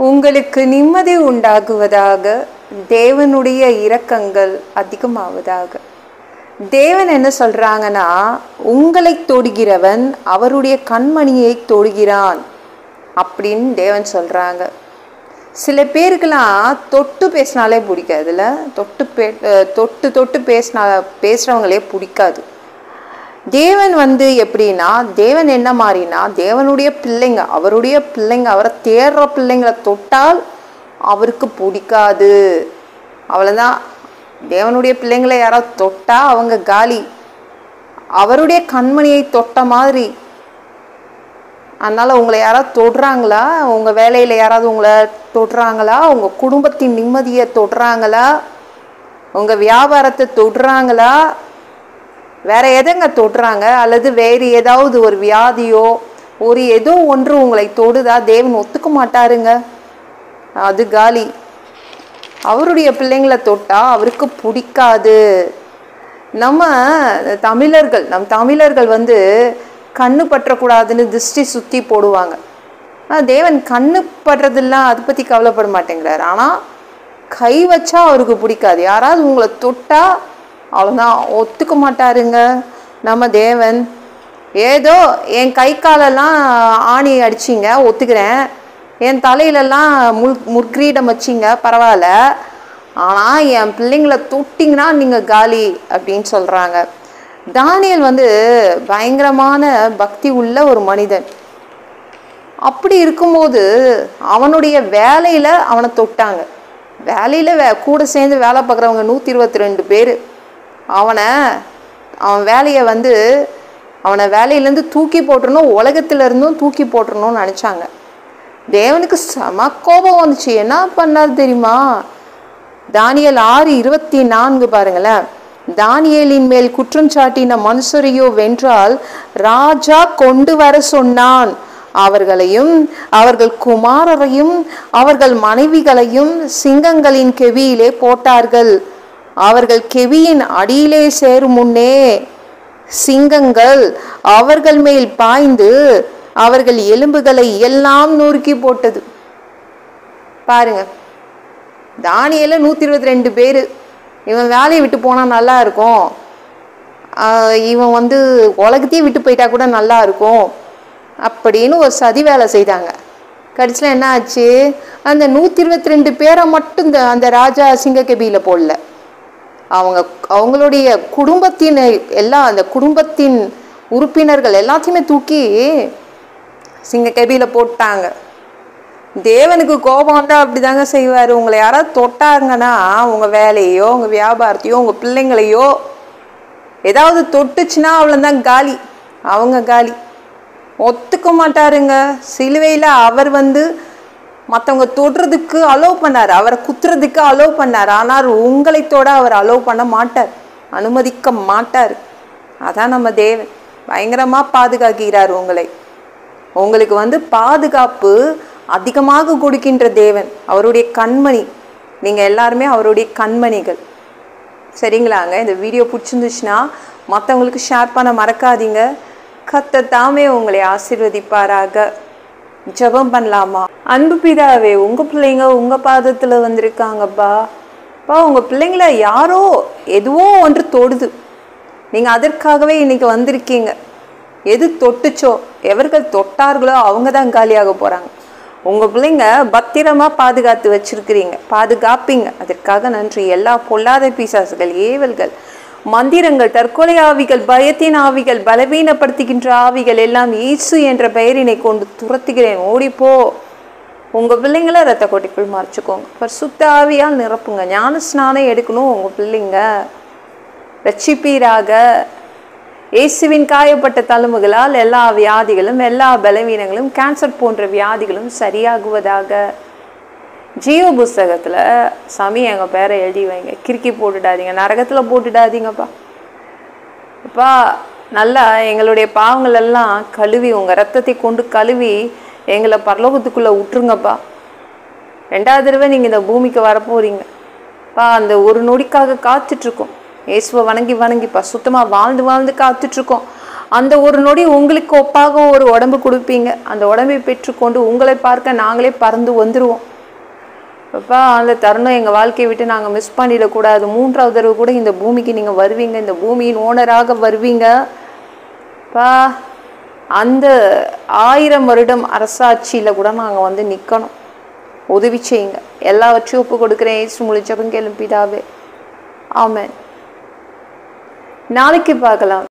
உங்களுக்கு நிம்மதி உண்டாகுவதாக, தேவனுடைய இரக்கங்கள் அதிகமாவதாக. தேவன் என்ன சொல்றாங்கன்னா, உங்களை தொடுகிறவன் அவருடைய கண்மணியை தொடுகிறான் அப்படின்னு தேவன் சொல்றாங்க. சில பேருக்கெல்லாம் தொட்டு பேசினாலே பிடிக்காதுல்ல, தொட்டு பேசுறவங்களே பிடிக்காது. தேவன் எப்படின்னா, தேவன் என்ன மாதிரினா, தேவனுடைய பிள்ளைங்க, அவருடைய பிள்ளைங்க, அவரை தேடுற பிள்ளைங்களை தொட்டால் அவருக்கு பிடிக்காது. அவ்வளோதான். தேவனுடைய பிள்ளைங்களை யாராவது தொட்டா அவங்க காலி. அவருடைய கண்மணியை தொட்ட மாதிரி. அதனால உங்களை யாராவது தொடுறாங்களா, உங்க வேலையில யாராவது உங்களை தொடுறாங்களா, உங்க குடும்பத்தின் நிம்மதியை தொடுறாங்களா, உங்க வியாபாரத்தை தொடுறாங்களா, வேற எதங்க தொடுறாங்க, அல்லது வேறு ஏதாவது ஒரு வியாதியோ ஏதோ ஒன்று உங்களை தொடுதா, தேவன் ஒத்துக்க மாட்டாருங்க. அது காலி. அவருடைய பிள்ளைங்களை தொட்டா அவருக்கு பிடிக்காது. நம் தமிழர்கள் கண்ணு பற்றக்கூடாதுன்னு திருஷ்டி சுத்தி போடுவாங்க. தேவன் கண்ணு படுறதெல்லாம் அதை பத்தி கவலைப்பட மாட்டேங்கிறார். ஆனா கை வச்சா அவருக்கு பிடிக்காது. யாராவது உங்களை தொட்டா அவ்வளோதான், ஒத்துக்க மாட்டாருங்க நம்ம தேவன். ஏதோ என் கை காலெல்லாம் ஆணி அடிச்சிங்க ஒத்துக்கிறேன், என் தலையிலெல்லாம் முற்கிரீடம் வச்சிங்க பரவாயில்ல, ஆனால் என் பிள்ளைங்களை தொட்டிங்கன்னா நீங்கள் காலி அப்படின்னு சொல்கிறாங்க. தானியேல் பயங்கரமான பக்தி உள்ள ஒரு மனிதன். அப்படி இருக்கும்போது அவனுடைய வேலையில் அவனை தொட்டாங்க. வேலையில் கூட சேர்ந்து வேலை பார்க்குறவங்க 122 பேர். அவன் வேலையை அவனை வேலையிலேருந்து தூக்கி போட்டுறணும், உலகத்திலேருந்தும் தூக்கி போட்டுறணும்னு நினச்சாங்க. தேவனுக்கு செம கோபம் வந்துச்சு. என்ன பண்ணார் தெரியுமா? தானியேல் 6:24 பாருங்களேன். தானியேலின் மேல் குற்றம் சாட்டின மனுஷரையோ வென்றால் ராஜா கொண்டு வர சொன்னான். அவர்களையும் அவர்கள் குமாரரையும் அவர்கள் மனைவிகளையும் சிங்கங்களின் கெவியிலே போட்டார்கள். அவர்கள் கெவியின் அடியிலே சேரும் முன்னே சிங்கங்கள் அவர்கள் மேல் பாய்ந்து அவர்கள் எலும்புகளை எல்லாம் நொறுக்கி போட்டது. பாருங்க, தானியேல 122 பேரு. இவன் வேலையை விட்டு போனா நல்லா இருக்கும், இவன் உலகத்தையே விட்டு போயிட்டா கூட நல்லா இருக்கும் அப்படின்னு ஒரு சதி வேலை செய்தாங்க. கடைசியில் என்ன ஆச்சு? அந்த 122 பேரை மட்டும் அந்த ராஜா சிங்கக்கெபியில போடல, அவங்களுடைய குடும்பத்தின் அந்த குடும்பத்தின் உறுப்பினர்கள் எல்லாத்தையுமே தூக்கி சிங்கக்கெபியில போட்டாங்க. தேவனுக்கு கோபம் வந்தால் அப்படிதாங்க செய்வார். உங்களை யாராவது தொட்டாங்கன்னா, உங்கள் வேலையோ உங்கள் வியாபாரத்தையோ உங்கள் பிள்ளைங்களையோ ஏதாவது தொட்டுச்சுன்னா அவ்வளோதான் காலி. அவங்க காலி. ஒத்துக்க மாட்டாருங்க. சிலுவையில் அவர் மற்றவங்க தொடுறதுக்கு அலோவ் பண்ணார், அவரை குத்துறதுக்கு அலோவ் பண்ணார். ஆனால் உங்களை தொட அவர் அலோவ் பண்ண மாட்டார், அனுமதிக்க மாட்டார். அதான் நம்ம தேவன் பயங்கரமாக பாதுகாக்கிறார் உங்களை. உங்களுக்கு பாதுகாப்பு அதிகமாக கொடுக்கின்ற தேவன், அவருடைய கண்மணி. நீங்கள் எல்லாருமே அவருடைய கண்மணிகள். சரிங்களாங்க? இந்த வீடியோ பிடிச்சிருந்துச்சுன்னா மற்றவங்களுக்கு ஷேர் பண்ண மறக்காதீங்க. கர்த்தர் தாமே உங்களை ஆசீர்வதிப்பாராக. ஜெபம் பண்ணலாமா? அன்பு பிதாவே, உங்கள் பிள்ளைங்க உங்கள் பாதத்தில் வந்திருக்காங்கப்பா. உங்கள் பிள்ளைங்கள யாரோ எதுவோ ஒன்று தொடுது, நீங்கள் அதற்காகவே இன்னைக்கு வந்திருக்கீங்க. எது தொட்டுச்சோ, எவர்கள் தொட்டார்களோ அவங்க தான் காலியாக போகிறாங்க. உங்கள் பிள்ளைங்க பத்திரமாக பாதுகாத்து வச்சிருக்கிறீங்க, பாதுகாப்பீங்க. அதற்காக நன்றி. எல்லா பொல்லாத பிசாசுகள், ஏவல்கள், மந்திரங்கள், தற்கொலை ஆவிகள், பயத்தின் ஆவிகள், பலவீனப்படுத்துகின்ற ஆவிகள் எல்லாம் இயேசு என்ற பெயரினை கொண்டு துரத்துகிறேன். ஓடிப்போ. உங்கள் பிள்ளைங்கள ரத்த கோட்டைக்குள் மறைச்சிக்கோங்க. பரிசுத்த ஆவியால் நிரப்புங்க. ஞான ஸ்நானம் எடுக்கணும் உங்கள் பிள்ளைங்க. ரட்சிப்பீராக. இயேசுவின் காயப்பட்ட தழும்புகளால் எல்லா வியாதிகளும் எல்லா பலவீனங்களும் கேன்சர் போன்ற வியாதிகளும் சரியாகுவதாக. ஜீவ புஸ்தகத்தில் சாமி எங்கள் பேரை எழுதி வைங்க, கிறுக்கி போட்டுடாதீங்க, நரகத்தில் போட்டுடாதீங்கப்பா. அப்பா நல்லா எங்களுடைய பாவங்கள் எல்லாம் கழுவி உங்கள் ரத்தத்தை கொண்டு கழுவி எங்களை பரலோகத்துக்குள்ளே விட்டுருங்கப்பா. 2வது தடவை நீங்கள் இந்த பூமிக்கு வரப்போறீங்கப்பா. அந்த ஒரு நொடிக்காக காத்துட்ருக்கோம். இயேசுவை வணங்கிப்பா சுத்தமாக வாழ்ந்து காத்துட்ருக்கோம். அந்த ஒரு நொடி உங்களுக்கு ஒப்பாக ஒரு உடம்பு கொடுப்பீங்க. அந்த உடம்பை பெற்றுக்கொண்டு உங்களை பார்க்க நாங்களே பறந்து வந்துடுவோம். அப்பா அந்த தருணம் எங்கள் வாழ்க்கையை விட்டு நாங்கள் மிஸ் பண்ணிடக்கூடாது. 3வது தடவை கூட இந்த பூமிக்கு நீங்கள் வருவீங்க, இந்த பூமியின் ஓனராக வருவீங்க பா. அந்த 1000 வருடம் அரசாட்சியில் கூட நாங்கள் வந்து நிற்கணும். உதவி செய்யுங்க. எல்லாவற்றையும் ஒப்பு கொடுக்குறேன். இயேசு மூலம் ஜெபம் கேளும் பிதாவே. ஆமென். நாளைக்கு பார்க்கலாம்.